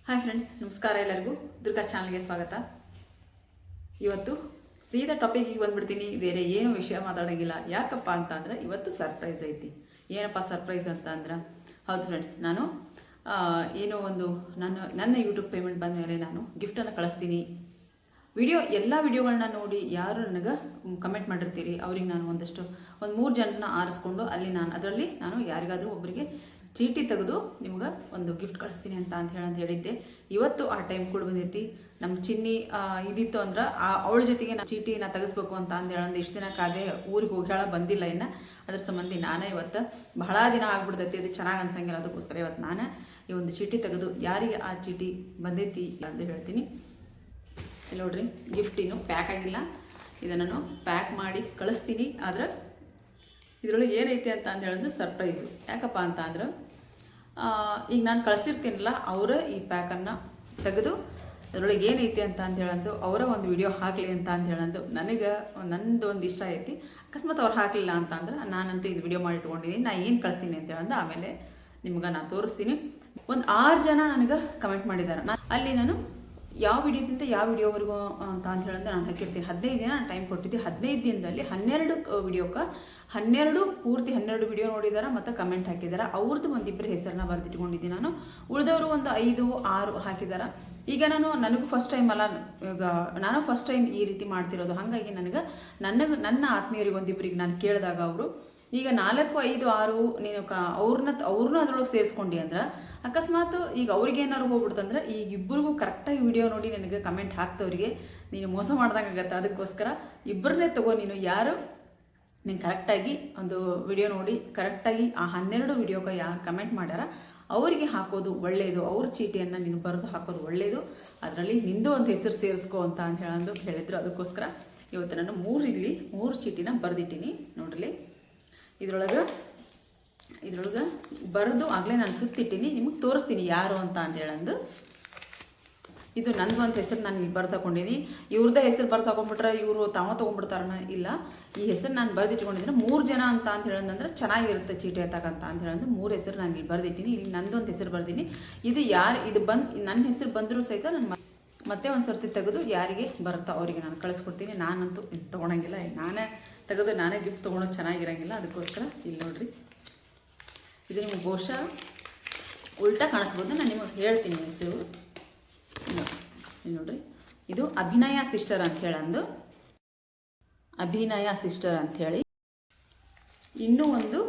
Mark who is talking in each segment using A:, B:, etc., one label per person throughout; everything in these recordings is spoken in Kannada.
A: ಹಾಯ್ ಫ್ರೆಂಡ್ಸ್, ನಮಸ್ಕಾರ. ಎಲ್ಲರಿಗೂ ದುರ್ಗಾ ಚಾನಲ್ಗೆ ಸ್ವಾಗತ. ಇವತ್ತು ಸೀದಾ ಟಾಪಿಕ್ಗೆ ಬಂದ್ಬಿಡ್ತೀನಿ. ಬೇರೆ ಏನು ವಿಷಯ ಮಾತಾಡೋಂಗಿಲ್ಲ. ಯಾಕಪ್ಪ ಅಂತ ಅಂದ್ರೆ ಇವತ್ತು ಸರ್ಪ್ರೈಸ್ ಐತಿ. ಏನಪ್ಪ ಸರ್ಪ್ರೈಸ್ ಅಂತ ಅಂದ್ರೆ, ಹೌದು ಫ್ರೆಂಡ್ಸ್, ನಾನು ಏನೋ ಒಂದು ನನ್ನ ಯೂಟ್ಯೂಬ್ ಪೇಮೆಂಟ್ ಬಂದ ಮೇಲೆ ನಾನು ಗಿಫ್ಟನ್ನು ಕಳಿಸ್ತೀನಿ. ಎಲ್ಲ ವಿಡಿಯೋಗಳನ್ನ ನೋಡಿ ಯಾರು ನನಗೆ ಕಮೆಂಟ್ ಮಾಡಿರ್ತೀರಿ ಅವ್ರಿಗೆ ನಾನು ಒಂದು 3 ಜನರನ್ನ ಆರಿಸ್ಕೊಂಡು ಅದರಲ್ಲಿ ನಾನು ಯಾರಿಗಾದರೂ ಒಬ್ಬರಿಗೆ ಚೀಟಿ ತೆಗೆದು ನಿಮ್ಗೆ ಒಂದು ಗಿಫ್ಟ್ ಕಳಿಸ್ತೀನಿ ಅಂತ ಹೇಳಿದ್ದೆ. ಇವತ್ತು ಆ ಟೈಮ್ ಕೂಡ ಬಂದೈತಿ. ನಮ್ಮ ಚಿನ್ನಿ ಇದಿತ್ತು ಅಂದ್ರೆ ಅವಳ ಜೊತೆಗೆ ನಾನು ಚೀಟಿನ ತೆಗಿಸ್ಬೇಕು ಅಂತ ಹೇಳಂದು ಇಷ್ಟು ದಿನ ಕಾದೆ ಊರಿಗೆ ಹೋಗಿ ಬಂದಿಲ್ಲ. ಇನ್ನು ಅದ್ರ ಸಂಬಂಧಿ ನಾನೇ ಇವತ್ತು ಬಹಳ ದಿನ ಆಗ್ಬಿಡ್ತೈತಿ, ಅದು ಚೆನ್ನಾಗಿ ಅನ್ಸಂಗಿಲ್ಲ. ಅದಕ್ಕೋಸ್ಕರ ಇವತ್ತು ನಾನು ಈ ಒಂದು ಚೀಟಿ ತೆಗೆದು ಯಾರಿಗೆ ಆ ಚೀಟಿ ಬಂದೈತಿ ಅಂತ ಹೇಳ್ತೀನಿ. ಇಲ್ಲಿ ನೋಡ್ರಿ, ಗಿಫ್ಟ್ ಇನ್ನೂ ಪ್ಯಾಕ್ ಆಗಿಲ್ಲ. ಇದನ್ನು ಪ್ಯಾಕ್ ಮಾಡಿ ಕಳಿಸ್ತೀನಿ. ಆದ್ರೆ ಇದರೊಳಗೆ ಏನೈತಿ ಅಂತ ಹೇಳಿದ್ರೆ ಸರ್ಪ್ರೈಸು. ಯಾಕಪ್ಪ ಅಂತ ಅಂದ್ರೆ, ಈಗ ನಾನು ಕಳಿಸಿರ್ತೀನಲ್ಲ, ಅವರ ಈ ಪ್ಯಾಕನ್ನು ತೆಗೆದು ಅದರೊಳಗೆ ಏನೈತಿ ಅಂತ ಹೇಳಂದು ಅವರ ಒಂದು ವಿಡಿಯೋ ಹಾಕಲಿ ಅಂತ ಹೇಳಂದು ನನಗೆ ನಂದು ಒಂದು ಇಷ್ಟ ಐತಿ. ಅಕಸ್ಮಾತ್ ಅವ್ರು ಹಾಕಲಿಲ್ಲ ಅಂತ ಅಂದ್ರೆ ನಾನಂತೂ ಇದು ವಿಡಿಯೋ ಮಾಡಿ ಇಟ್ಕೊಂಡಿದ್ದೀನಿ. ನಾನು ಏನು ಕಳಿಸ್ತೀನಿ ಅಂತ ಹೇಳಂದು ಆಮೇಲೆ ನಿಮ್ಗೆ ನಾನು ತೋರಿಸ್ತೀನಿ. ಒಂದು 6 ಜನ ನನಗೆ ಕಮೆಂಟ್ ಮಾಡಿದ್ದಾರೆ. ನಾನು ಯಾವ ವಿಡಿಯೋದಿಂದ ಯಾವ ವಿಡಿಯೋವರೆಗೂ ಅಂತ ಹೇಳಂದ್ರೆ ನಾನು ಹಾಕಿರ್ತೀನಿ. 15 ದಿನ ನಾನು ಟೈಮ್ ಕೊಟ್ಟಿದ್ದೆ. 15 ದಿನದಲ್ಲಿ 12 ವಿಡಿಯೋಕ್ಕೆ 12 ವಿಡಿಯೋ ನೋಡಿದಾರೆ ಮತ್ತು ಕಮೆಂಟ್ ಹಾಕಿದ್ದಾರೆ. ಅವ್ರದ್ದು ಒಂದಿಬ್ಬರು ಹೆಸರನ್ನ ಬರೆದಿಟ್ಕೊಂಡಿದ್ದೀನಿ ನಾನು. ಉಳಿದವರು ಒಂದು 5-6 ಹಾಕಿದ್ದಾರೆ. ಈಗ ನನಗೂ ಫಸ್ಟ್ ಟೈಮ್ ಅಲ್ಲ, ಈಗ ನಾನು ಫಸ್ಟ್ ಟೈಮ್ ಈ ರೀತಿ ಮಾಡ್ತಿರೋದು. ಹಾಗಾಗಿ ನನ್ನ ಆತ್ಮೀಯರಿಗೆ ಒಂದಿಬ್ಬರಿಗೆ ನಾನು ಕೇಳಿದಾಗ ಅವರು ಈಗ 4, 5, 6 ನೀನು ಅವ್ರನ್ನ ಅದ್ರೊಳಗೆ ಸೇರಿಸ್ಕೊಂಡು ಅಂದ್ರೆ ಅಕಸ್ಮಾತ್ ಈಗ ಅವ್ರಿಗೆ ಏನಾರು ಹೋಗ್ಬಿಡ್ತಂದ್ರೆ ಈಗ ಇಬ್ಬರಿಗೂ ಕರೆಕ್ಟಾಗಿ ವಿಡಿಯೋ ನೋಡಿ ನನಗೆ ಕಮೆಂಟ್ ಹಾಕ್ತವ್ರಿಗೆ ನೀನು ಮೋಸ ಮಾಡ್ದಂಗೆ ಆಗತ್ತೆ. ಅದಕ್ಕೋಸ್ಕರ ಇಬ್ಬರನ್ನೇ ತಗೋ. ನೀನು ಕರೆಕ್ಟಾಗಿ ಒಂದು ವಿಡಿಯೋ ನೋಡಿ ಕರೆಕ್ಟಾಗಿ ಆ 12 ವಿಡಿಯೋಗೆ ಯಾರು ಕಮೆಂಟ್ ಮಾಡ್ಯಾರ ಅವರಿಗೆ ಹಾಕೋದು ಒಳ್ಳೆಯದು. ಅವ್ರ ಚೀಟಿಯನ್ನು ನೀನು ಬರೆದು ಹಾಕೋದು ಒಳ್ಳೆಯದು. ಅದರಲ್ಲಿ ನಿಂದು ಒಂದು ಹೆಸರು ಸೇರಿಸ್ಕೋ ಅಂತ ಹೇಳಿದ್ರು. ಅದಕ್ಕೋಸ್ಕರ ಇವತ್ತು ನಾನು 3 ಚೀಟಿನ ಬರೆದಿಟ್ಟಿನಿ. ನೋಡ್ರಿ, ಇದ್ರೊಳಗೆ ಬರೆದು ಆಗಲೇ ನಾನು ಸುತ್ತಿಟ್ಟಿನಿ. ನಿಮಗೆ ತೋರಿಸ್ತೀನಿ ಯಾರು ಅಂತ ಹೇಳಂದು. ಇದು ನಂದು ಒಂದು ಹೆಸರು ನಾನು ಇಲ್ಲಿ ಬರೆದುಕೊಂಡಿನಿ. ಇವ್ರದ್ದೇ ಹೆಸರು ಬರೆದುಕೊಂಡ್ಬಿಟ್ರೆ ಇವರು ತೊಗೊಂಡ್ಬಿಡ್ತಾರ. ಇಲ್ಲ, ಈ ಹೆಸರು ನಾನು ಬರೆದಿಟ್ಕೊಂಡಿದ್ದೀನಿ. 3 ಜನ ಅಂತ ಹೇಳಂದ್ರೆ ಚೆನ್ನಾಗಿರುತ್ತೆ ಚೀಟಿ ಎತ್ತಕ್ಕಂತ ಹೇಳಂದು 3 ಹೆಸರು ನಾನು ಇಲ್ಲಿ ಬರೆದಿಟ್ಟಿನಿ. ಇಲ್ಲಿ ನಂದೊಂದು ಹೆಸರು ಬರೆದೀನಿ. ಇದು ನನ್ನ ಹೆಸರು ಬಂದರೂ ಸಹಿತ ನಾನು ಮತ್ತೆ ಒಂದು ಸರ್ತಿ ತೆಗೆದು ಯಾರಿಗೆ ಬರುತ್ತೋ ಅವರಿಗೆ ನಾನು ಕಳಿಸ್ಕೊಡ್ತೀನಿ. ನಾನಂತೂ ತೊಗೊಳಂಗಿಲ್ಲ. ನಾನೇ ತೆಗೆದು ನಾನೇ ಗಿಫ್ಟ್ ತೊಗೊಳೋದು ಚೆನ್ನಾಗಿರೋಂಗಿಲ್ಲ. ಅದಕ್ಕೋಸ್ಕರ ಇಲ್ಲಿ ನೋಡ್ರಿ, ಇದು ನಿಮಗೆ ಬಹುಶಃ ಉಲ್ಟಾ ಕಾಣಿಸ್ಬೋದು. ನಾನು ನಿಮಗೆ ಹೇಳ್ತೀನಿ ಹೆಸರು. ಇಲ್ಲಿ ನೋಡ್ರಿ, ಇದು ಅಭಿನಯ ಸಿಸ್ಟರ್ ಅಂಥೇಳಿ. ಇನ್ನೂ ಒಂದು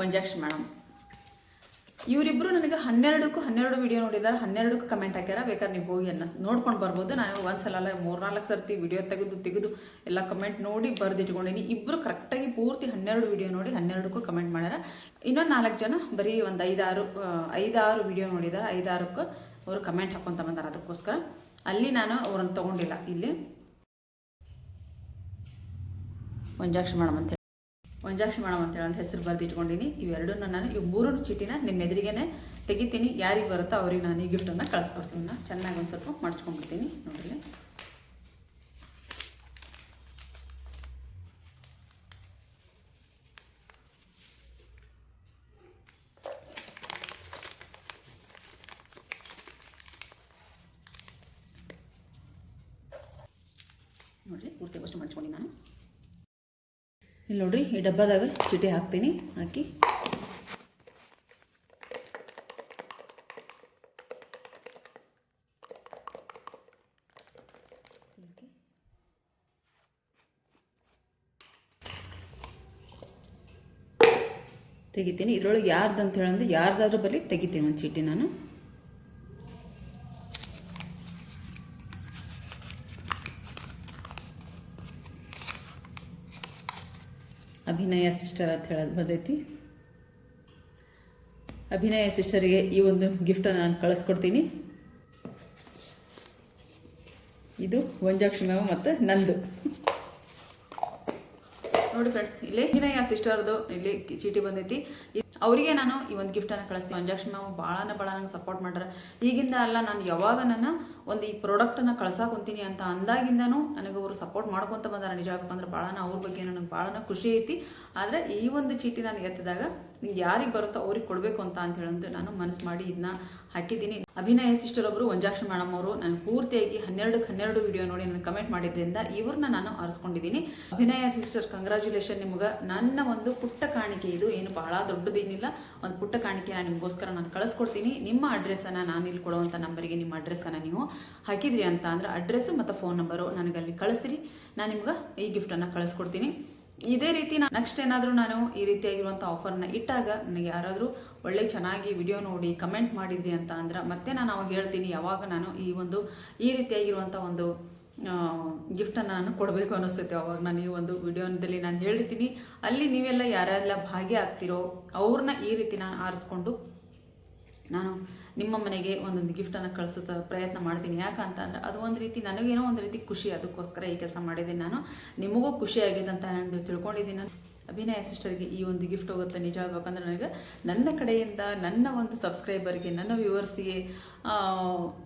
A: ವಂಜಾಕ್ಷಿ ಮೇಡಮ್. ಇವರಿಬ್ಬರು ನನಗೆ 12 ವಿಡಿಯೋ ನೋಡಿದ್ದಾರೆ. 12 ಕಮೆಂಟ್ ಹಾಕ್ಯಾರ. ಬೇಕಾದ್ರೆ ನೀವು ಹೋಗಿ ನೋಡ್ಕೊಂಡು ಬರ್ಬೋದು. ನಾನು ಒಂದ್ಸಲ ಅಲ್ಲ 3-4 ಸರ್ತಿ ವಿಡಿಯೋ ತೆಗೆದು ಎಲ್ಲ ಕಮೆಂಟ್ ನೋಡಿ ಬರೆದಿಟ್ಕೊಂಡಿನಿ. ಇಬ್ಬರು ಕರೆಕ್ಟಾಗಿ ಪೂರ್ತಿ 12 ವಿಡಿಯೋ ನೋಡಿ 12 ಕಮೆಂಟ್ ಮಾಡ್ಯಾರ. ಇನ್ನೊಂದು 4 ಜನ ಬರೀ ಒಂದು 5-6 ವಿಡಿಯೋ ನೋಡಿದ್ದಾರೆ. 5-6 ಅವರು ಕಮೆಂಟ್ ಹಾಕ್ಕೊಂತ ಬಂದಾರ. ಅದಕ್ಕೋಸ್ಕರ ಅಲ್ಲಿ ನಾನು ಅವ್ರನ್ನ ತೊಗೊಂಡಿಲ್ಲ. ಇಲ್ಲಿ ವಂಜಾಕ್ಷಿ ಮೇಡಮ್ ಅಂತೇಳಿ ಹೆಸರು ಬರೆದಿಟ್ಕೊಂಡಿನಿ. ಇವೆರಡನ್ನ ನಾನು 3 ಚೀಟಿನ ನಿಮ್ಮ ಎದುರಿಗೇನೆ ತೆಗಿತೀನಿ. ಯಾರಿಗೆ ಬರುತ್ತೋ ಅವ್ರಿಗೆ ನಾನು ಈ ಗಿಫ್ಟನ್ನು ಕಳಿಸ್ಕೊಳ್ತೀನಿ. ಚೆನ್ನಾಗಿ ಒಂದು ಸ್ವಲ್ಪ ಮಡ್ಚ್ಕೊಂಡ್ಬಿಡ್ತೀನಿ. ನೋಡ್ರಿ, ಪೂರ್ತಿ ಅಷ್ಟು ಮಡ್ಚ್ಕೊಂಡು ನಾನು ಇಲ್ಲಿ ನೋಡ್ರಿ, ಈ ಡಬ್ಬದಾಗ ಚೀಟಿ ಹಾಕ್ತೀನಿ. ಹಾಕಿ ತೆಗಿತೀನಿ. ಇದ್ರೊಳಗೆ ಯಾರ್ದು ಅಂತ ಹೇಳಂದ್ರೆ ಯಾರ್ದಾದ್ರೂ ಬರಲಿ ತೆಗಿತೀನಿ ಒಂದು ಚೀಟಿ ನಾನು. ಅಭಿನಯ ಸಿಸ್ಟರ್ ಅಂತ ಹೇಳೋದು ಬಂದೈತಿ. ಅಭಿನಯ ಸಿಸ್ಟರಿಗೆ ಈ ಒಂದು ಗಿಫ್ಟನ್ನು ನಾನು ಕಳಿಸ್ಕೊಡ್ತೀನಿ. ಇದು ವಂಜಾಕ್ಷಿ ಮೇವು ಮತ್ತು ನಂದು. ನೋಡಿ ಫ್ರೆಂಡ್ಸ್, ಇಲ್ಲಿ ಹಿನಯ್ಯ ಸಿಸ್ಟರ್ದು ಇಲ್ಲಿ ಚೀಟಿ ಬಂದೈತಿ. ಅವರಿಗೆ ನಾನು ಈ ಒಂದು ಗಿಫ್ಟನ್ನು ಕಳಿಸ್ತೀನಿ. ಮಂಜಾಕ್ಷಿ ನಾವು ಭಾಳ ನಂಗೆ ಸಪೋರ್ಟ್ ಮಾಡ್ರೆ. ಈಗಿಂದ ಅಲ್ಲ, ನಾನು ಯಾವಾಗ ನನ್ನ ಒಂದು ಈ ಪ್ರಾಡಕ್ಟನ್ನು ಕಳ್ಸಾಕೊಂತೀನಿ ಅಂತ ಅಂದಾಗಿಂದನೂ ನನಗೆ ಅವರು ಸಪೋರ್ಟ್ ಮಾಡ್ಕೊತ ಬಂದಾರೆ. ನಿಜ ಅಂದ್ರೆ ಭಾಳ ಅವ್ರ ಬಗ್ಗೆ ನನಗೆ ಭಾಳ ಖುಷಿ ಐತಿ. ಆದರೆ ಈ ಒಂದು ಚೀಟಿ ನಾನು ಎತ್ತಿದಾಗ ನಿಂಗೆ ಯಾರಿಗೆ ಬರುತ್ತೋ ಅವ್ರಿಗೆ ಕೊಡಬೇಕು ಅಂತ ಹೇಳಂದು ನಾನು ಮನಸ್ಸು ಮಾಡಿ ಇದನ್ನ ಹಾಕಿದ್ದೀನಿ. ಅಭಿನಯ ಸಿಸ್ಟರ್ ಒಬ್ಬರು ಮಂಜಾಕ್ಷಿ ಮೇಡಮ್ ಅವರು ನಾನು ಪೂರ್ತಿಯಾಗಿ 12 ವಿಡಿಯೋ ನೋಡಿ ನನಗೆ ಕಮೆಂಟ್ ಮಾಡಿದ್ರಿಂದ ಇವ್ರನ್ನ ನಾನು ಆರಿಸ್ಕೊಂಡಿದ್ದೀನಿ. ಅಭಿನಯ ಸಿಸ್ಟರ್, ಕಂಗ್ರ್ಯಾಚುಲೇಷನ್ ನಿಮ್ಗೆ. ನನ್ನ ಒಂದು ಪುಟ್ಟ ಕಾಣಿಕೆ ಇದು, ಏನು ಭಾಳ ದೊಡ್ಡದೇನಿಲ್ಲ, ಒಂದು ಪುಟ್ಟ ಕಾಣಿಕೆ ನಾನು ನಿಮಗೋಸ್ಕರ ನಾನು ಕಳಿಸ್ಕೊಡ್ತೀನಿ. ನಿಮ್ಮ ಅಡ್ರೆಸ್ಸನ್ನು ನಾನು ಇಲ್ಲಿ ಕೊಡುವಂಥ ನಂಬರಿಗೆ ನಿಮ್ಮ ಅಡ್ರೆಸ್ಸನ್ನು ನೀವು ಹಾಕಿದ್ರಿ ಅಂತ ಅಂದರೆ ಅಡ್ರೆಸ್ಸು ಮತ್ತು ಫೋನ್ ನಂಬರು ನನಗೆ ಅಲ್ಲಿ ಕಳಿಸ್ರಿ. ನಾನು ನಿಮ್ಗೆ ಈ ಗಿಫ್ಟನ್ನು ಕಳಿಸ್ಕೊಡ್ತೀನಿ. ಇದೇ ರೀತಿ ನೆಕ್ಸ್ಟ್ ಏನಾದರೂ ನಾನು ಈ ರೀತಿಯಾಗಿರುವಂಥ ಆಫರ್ನ ಇಟ್ಟಾಗ ನನಗೆ ಯಾರಾದರೂ ಒಳ್ಳೆ ಚೆನ್ನಾಗಿ ವಿಡಿಯೋ ನೋಡಿ ಕಮೆಂಟ್ ಮಾಡಿದ್ರಿ ಅಂತ ಅಂದ್ರೆ ಮತ್ತೆ ನಾನು ಅವಾಗ ಹೇಳ್ತೀನಿ ಯಾವಾಗ ನಾನು ಈ ರೀತಿಯಾಗಿರುವಂಥ ಒಂದು ಗಿಫ್ಟನ್ನು ನಾನು ಕೊಡಬೇಕು ಅನ್ನಿಸ್ತೈತೆ. ಅವಾಗ ನಾನು ಈ ಒಂದು ವಿಡಿಯೋದಲ್ಲಿ ನಾನು ಹೇಳ್ತೀನಿ. ಅಲ್ಲಿ ನೀವೆಲ್ಲ ಯಾರೆಲ್ಲ ಭಾಗ್ಯ ಆಗ್ತಿರೋ ಅವ್ರನ್ನ ಈ ರೀತಿ ನಾನು ಆರಿಸ್ಕೊಂಡು ನಾನು ನಿಮ್ಮ ಮನೆಗೆ ಒಂದೊಂದು ಗಿಫ್ಟನ್ನು ಕಳಿಸೋ ಪ್ರಯತ್ನ ಮಾಡ್ತೀನಿ. ಯಾಕಂತ ಅಂದರೆ ಅದು ಒಂದು ರೀತಿ ನನಗೇನೋ ಒಂದು ರೀತಿ ಖುಷಿ, ಅದಕ್ಕೋಸ್ಕರ ಈ ಕೆಲಸ ಮಾಡಿದ್ದೀನಿ. ನಾನು ನಿಮಗೂ ಖುಷಿ ಆಗಿದೆ ಅಂತ ತಿಳ್ಕೊಂಡಿದ್ದೀನಿ. ನಾನು ಅಭಿನಯ ಸಿಸ್ಟರ್ಗೆ ಈ ಒಂದು ಗಿಫ್ಟ್ ಹೋಗುತ್ತೆ. ನಿಜ ಹೇಳ್ಬೇಕಂದ್ರೆ ನನಗೆ ನನ್ನ ಕಡೆಯಿಂದ ನನ್ನ ಒಂದು ಸಬ್ಸ್ಕ್ರೈಬರ್ಗೆ, ನನ್ನ ವ್ಯೂವರ್ಸಿಗೆ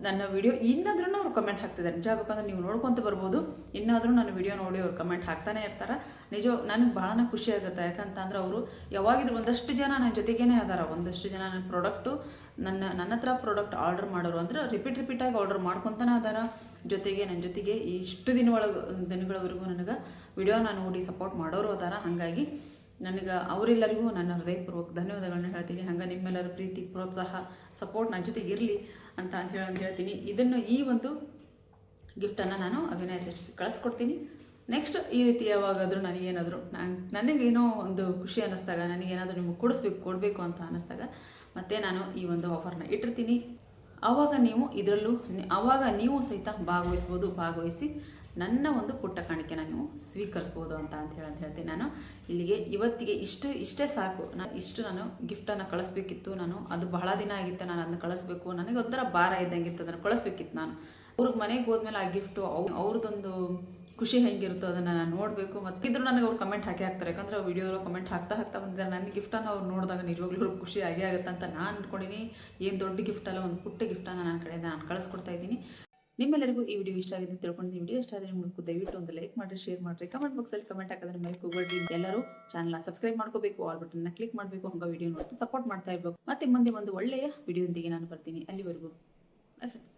A: ನನ್ನ ವಿಡಿಯೋ ಇನ್ನಾದ್ರೂ ಅವ್ರು ಕಮೆಂಟ್ ಹಾಕ್ತಿದ್ದಾರೆ. ನಿಜ ಹೇಳ್ಬೇಕಂದ್ರೆ ನೀವು ನೋಡ್ಕೊತ ಬರ್ಬೋದು, ಇನ್ನಾದರೂ ನನ್ನ ವಿಡಿಯೋ ನೋಡಿ ಅವ್ರು ಕಮೆಂಟ್ ಹಾಕ್ತಾನೆ ಇರ್ತಾರೆ. ನಿಜ ನನಗೆ ಭಾಳ ಖುಷಿ ಆಗುತ್ತೆ. ಯಾಕಂತ ಅಂದ್ರೆ ಅವರು ಯಾವಾಗಿದ್ರು ಒಂದಷ್ಟು ಜನ ನನ್ನ ಜೊತೆಗೇನೆ ಅದಾರ. ಒಂದಷ್ಟು ಜನ ನನ್ನ ಪ್ರಾಡಕ್ಟು ನನ್ನ ಹತ್ರ ಪ್ರಾಡಕ್ಟ್ ಆರ್ಡರ್ ಮಾಡೋರು ಅಂದ್ರೆ ರಿಪೀಟಾಗಿ ಆರ್ಡರ್ ಮಾಡ್ಕೊತಾನೆ ಅದಾರ. ಜೊತೆಗೆ ನನ್ನ ಜೊತೆಗೆ ಇಷ್ಟು ದಿನಗಳವರೆಗೂ ನನಗೆ ವಿಡಿಯೋನ ನೋಡಿ ಸಪೋರ್ಟ್ ಮಾಡೋರು ಅದಾರ. ಹಾಗಾಗಿ ನನಗೆ ಅವರೆಲ್ಲರಿಗೂ ನನ್ನ ಹೃದಯಪೂರ್ವಕ ಧನ್ಯವಾದಗಳನ್ನ ಹೇಳ್ತೀನಿ. ಹಂಗೆ ನಿಮ್ಮೆಲ್ಲರ ಪ್ರೀತಿ, ಪ್ರೋತ್ಸಾಹ, ಸಪೋರ್ಟ್ ನನ್ನ ಜೊತೆಗೆ ಇರಲಿ ಅಂತ ಹೇಳ್ತೀನಿ. ಇದನ್ನು ಈ ಒಂದು ಗಿಫ್ಟನ್ನು ನಾನು ಅಭಿನಯ ಸಿಸ್ಟರ್ ಕಳಿಸ್ಕೊಡ್ತೀನಿ. ನೆಕ್ಸ್ಟ್ ಈ ರೀತಿ ಯಾವಾಗಾದರೂ ನನಗೇನೋ ಒಂದು ಖುಷಿ ಅನ್ನಿಸ್ದಾಗ, ನನಗೇನಾದರೂ ನಿಮಗೆ ಕೊಡಬೇಕು ಅಂತ ಅನ್ನಿಸ್ದಾಗ ಮತ್ತೆ ನಾನು ಈ ಒಂದು ಆಫರ್ನ ಇಟ್ಟಿರ್ತೀನಿ. ಆವಾಗ ನೀವು ಸಹಿತ ಭಾಗವಹಿಸಿ ನನ್ನ ಒಂದು ಪುಟ್ಟ ಕಾಣಿಕೆನ ನೀವು ಸ್ವೀಕರಿಸ್ಬೋದು ಅಂತ ಹೇಳ್ತೀನಿ. ನಾನು ಇಲ್ಲಿಗೆ ಇವತ್ತಿಗೆ ಇಷ್ಟೇ ಸಾಕು. ನಾನು ಗಿಫ್ಟನ್ನು ಕಳಿಸ್ಬೇಕಿತ್ತು. ಅದು ಬಹಳ ದಿನ ಆಗಿತ್ತು. ನಾನು ಅದನ್ನ ಕಳಿಸ್ಬೇಕು, ನನಗೆ ಒಂಥರ ಭಾರ ಇದ್ದಂಗಿತ್ತು. ಅದನ್ನು ಕಳಿಸ್ಬೇಕಿತ್ತು. ನಾನು ಅವ್ರಿಗೆ ಮನೆಗೆ ಹೋದ್ಮೇಲೆ ಆ ಗಿಫ್ಟು ಅವ್ರದ್ದೊಂದು ಖುಷಿ ಹೆಂಗಿರುತ್ತೋ ಅದನ್ನು ನಾನು ನೋಡಬೇಕು. ಮತ್ತಿದ್ರು ನನಗೆ ಅವ್ರು ಕಮೆಂಟ್ ಹಾಕ್ತಾರೆ. ಯಾಕಂದ್ರೆ ವಿಡಿಯೋలో ಕಮೆಂಟ್ ಹಾಕ್ತಾ ಬಂದಿದ್ದಾರೆ. ನನ್ನ ಗಿಫ್ಟನ್ನು ಅವ್ರು ನೋಡಿದಾಗ ನಿಜವಾಗ್ಲೂ ಖುಷಿ ಆಗುತ್ತೆ ಅಂತ ನಾನು ಅಂದ್ಕೊಂಡಿನಿ. ಏನು ದೊಡ್ಡ ಗಿಫ್ಟ್ ಅಲ್ಲ, ಒಂದು ಪುಟ್ಟ ಗಿಫ್ಟನ್ನು ನನ್ನ ಕಡೆಯಿಂದ ನಾನು ಕಳಿಸ್ಕೊಡ್ತಾ ಇದ್ದೀನಿ. ನಿಮ್ಮೆಲ್ಲರಿಗೂ ಈ ವಿಡಿಯೋ ಇಷ್ಟ ಆಗಿದೆ ತಿಳ್ಕೊಂಡು, ವಿಡಿಯೋ ಇಷ್ಟ ಆದರೆ ನಿಮಗೆ ದಯವಿಟ್ಟು ಒಂದು ಲೈಕ್ ಮಾಡಿರಿ, ಶೇರ್ ಮಾಡಿರಿ, ಕಮೆಂಟ್ ಬಾಕ್ಸಲ್ಲಿ ಕಮೆಂಟ್ ಹಾಕೋದ್ರೆ ಮೇಲೆ ಹೋಗ್ಬೇಡಿ. ಎಲ್ಲರೂ ಚಾನಲ್ನ ಸಬ್ಸ್ಕ್ರೈಬ್ ಮಾಡ್ಕೋಬೇಕು, ಆಲ್ ಬಟನ್ನ ಕ್ಲಿಕ್ ಮಾಡಬೇಕು. ಹಂಗೆ ವಿಡಿಯೋ ನೋಡಿ ಸಪೋರ್ಟ್ ಮಾಡ್ತಾ ಇರಬೇಕು. ಮತ್ತೆ ಮುಂದೆ ಒಂದು ಒಳ್ಳೆಯ ವಿಡಿಯೋದೊಂದಿಗೆ ನಾನು ಬರ್ತೀನಿ. ಅಲ್ಲಿವರೆಗೂ ಬೈ ಫ್ರೆಂಡ್ಸ್.